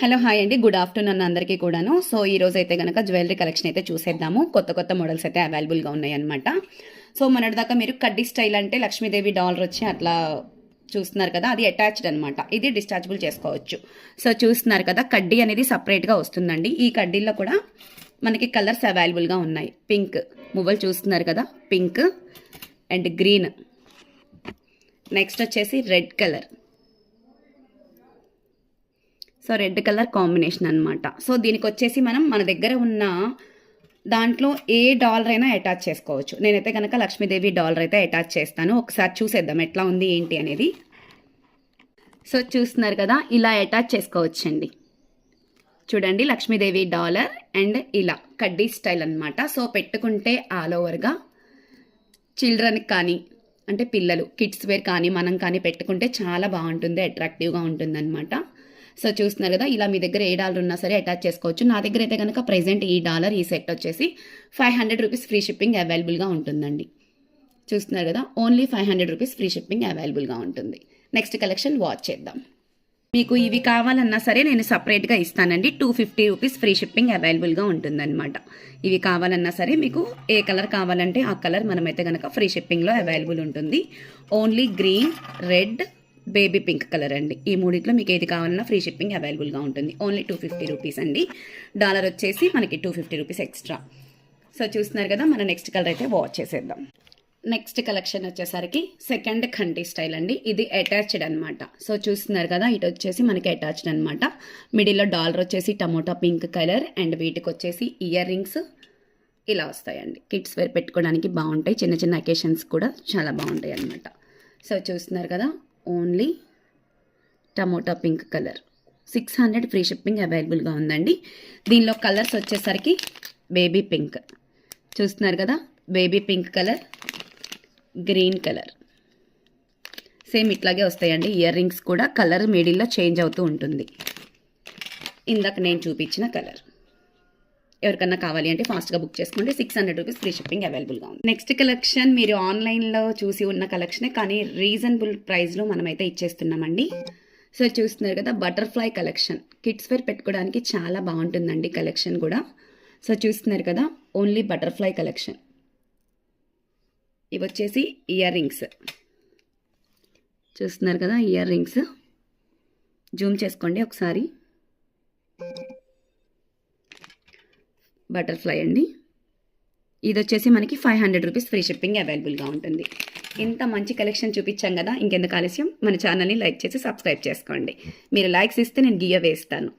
Hello hi అండి, good afternoon అందరికీ కూడాను. సో ఈ రోజు అయితే కనుక జ్యువెలరీ కలెక్షన్ అయితే చూసేద్దాము. కొత్త మోడల్స్ అయితే అవైలబుల్గా ఉన్నాయన్నమాట. సో మొన్నటిదాకా మీరు కడ్డీ స్టైల్ అంటే లక్ష్మీదేవి డాలర్ వచ్చి అట్లా చూస్తున్నారు కదా, అది అటాచ్డ్ అనమాట. ఇది డిశ్చార్జబుల్ చేసుకోవచ్చు. సో చూస్తున్నారు కదా, కడ్డీ అనేది సపరేట్గా వస్తుందండి. ఈ కడ్డీల్లో కూడా మనకి కలర్స్ అవైలబుల్గా ఉన్నాయి. పింక్ మువ్వలు చూస్తున్నారు కదా, పింక్ అండ్ గ్రీన్, నెక్స్ట్ వచ్చేసి red colour. So red colour combination అనమాట. సో దీనికి వచ్చేసి మనం మన దగ్గర ఉన్న దాంట్లో ఏ డాలర్ అయినా అటాచ్ చేసుకోవచ్చు. నేనైతే కనుక లక్ష్మీదేవి డాలర్ అయితే అటాచ్ చేస్తాను. ఒకసారి చూసేద్దాం ఎట్లా ఉంది ఏంటి అనేది. సో చూస్తున్నారు కదా, ఇలా అటాచ్ చేసుకోవచ్చండి. చూడండి, లక్ష్మీదేవి డాలర్ అండ్ ఇలా కడ్డీ స్టైల్ అనమాట. సో పెట్టుకుంటే ఆల్ ఓవర్గా చిల్డ్రన్కి కానీ, అంటే పిల్లలు కిడ్స్ వేర్ కానీ మనం కానీ పెట్టుకుంటే చాలా బాగుంటుంది, అట్రాక్టివ్గా ఉంటుంది అనమాట. సో చూస్తున్నారు కదా, ఇలా మీ దగ్గర ఏ డాలర్ ఉన్నా సరే అటాచ్ చేసుకోవచ్చు. నా దగ్గర అయితే కనుక ప్రెజెంట్ ఈ డాలర్ ఈ సెట్ వచ్చేసి 500 రూపీస్ ఫ్రీ షిప్పింగ్ అవైలబుల్గా ఉంటుందండి. చూస్తున్నారు కదా, ఓన్లీ 500 రూపీస్ ఫ్రీ షిప్పింగ్ అవైలబుల్గా ఉంటుంది. నెక్స్ట్ కలెక్షన్ వాచ్ చేద్దాం. మీకు ఇవి కావాలన్నా సరే నేను సపరేట్గా ఇస్తానండి. 250 రూపీస్ ఫ్రీ షిప్పింగ్ అవైలబుల్గా ఉంటుందన్నమాట. ఇవి కావాలన్నా సరే మీకు ఏ కలర్ కావాలంటే ఆ కలర్ మనమైతే కనుక ఫ్రీ షిప్పింగ్లో అవైలబుల్ ఉంటుంది. Only green, red, baby pink colour అండి. ఈ మూడిట్లో మీకు ఏది కావాలన్నా ఫ్రీ షిప్పింగ్ అవైలబుల్గా ఉంటుంది. ఓన్లీ 250 రూపీస్ అండి. డాలర్ వచ్చేసి మనకి 250 రూపీస్ ఎక్స్ట్రా. సో చూస్తున్నారు కదా, మన నెక్స్ట్ కలర్ అయితే వాచ్ చేసేద్దాం. నెక్స్ట్ కలెక్షన్ వచ్చేసరికి సెకండ్ ఖండీ స్టైల్ అండి. ఇది అటాచ్డ్ అనమాట. సో చూస్తున్నారు కదా, ఇటు వచ్చేసి మనకి అటాచ్డ్ అనమాట. మిడిల్లో డాలర్ వచ్చేసి టమోటా పింక్ కలర్ అండ్ వీటికి వచ్చేసి ఇయర్ రింగ్స్ ఇలా వస్తాయండి. కిడ్స్ వేర్ పెట్టుకోవడానికి బాగుంటాయి, చిన్న చిన్న అకేషన్స్ కూడా చాలా బాగుంటాయి అనమాట. సో చూస్తున్నారు కదా, only tomato pink colour 600 free shipping అవైలబుల్గా ఉందండి. దీనిలో కలర్స్ వచ్చేసరికి బేబీ పింక్ చూస్తున్నారు కదా, baby pink colour, green colour, same ఇట్లాగే వస్తాయండి. ఇయర్ రింగ్స్ కూడా కలర్ మిడిల్లో చేంజ్ అవుతూ ఉంటుంది. ఇందాక నేను చూపించిన కలర్. ఎవరికన్నా కావాలి అంటే ఫాస్ట్గా బుక్ చేసుకోండి. 600 రూపీస్ ఫ్రీ షిప్పింగ్ అవైలబుల్గా ఉంది. నెక్స్ట్ కలెక్షన్ మీరు ఆన్లైన్లో చూసి ఉన్న కలెక్షనే, కానీ రీజనబుల్ ప్రైస్లో మనమైతే ఇచ్చేస్తున్నామండి. సో చూస్తున్నారు కదా, బటర్ఫ్లై కలెక్షన్ కిడ్స్ వేర్ పెట్టుకోవడానికి చాలా బాగుంటుందండి కలెక్షన్ కూడా. సో చూస్తున్నారు కదా, ఓన్లీ బటర్ఫ్లై కలెక్షన్. ఇవి వచ్చేసి ఇయర్ రింగ్స్ చూస్తున్నారు కదా, ఇయర్ రింగ్స్ జూమ్ చేసుకోండి ఒకసారి. బటర్ఫ్లై అండి. ఇది వచ్చేసి మనకి 500 రూపీస్ ఫ్రీ షిప్పింగ్ అవైలబుల్గా ఉంటుంది. ఇంత మంచి కలెక్షన్ చూపించాం కదా, ఇంకెందుకు ఆలస్యం, మన ఛానల్ని లైక్ చేసి సబ్స్క్రైబ్ చేసుకోండి. మీరు లైక్స్ ఇస్తే నేను గివ్ అవే ఇస్తాను.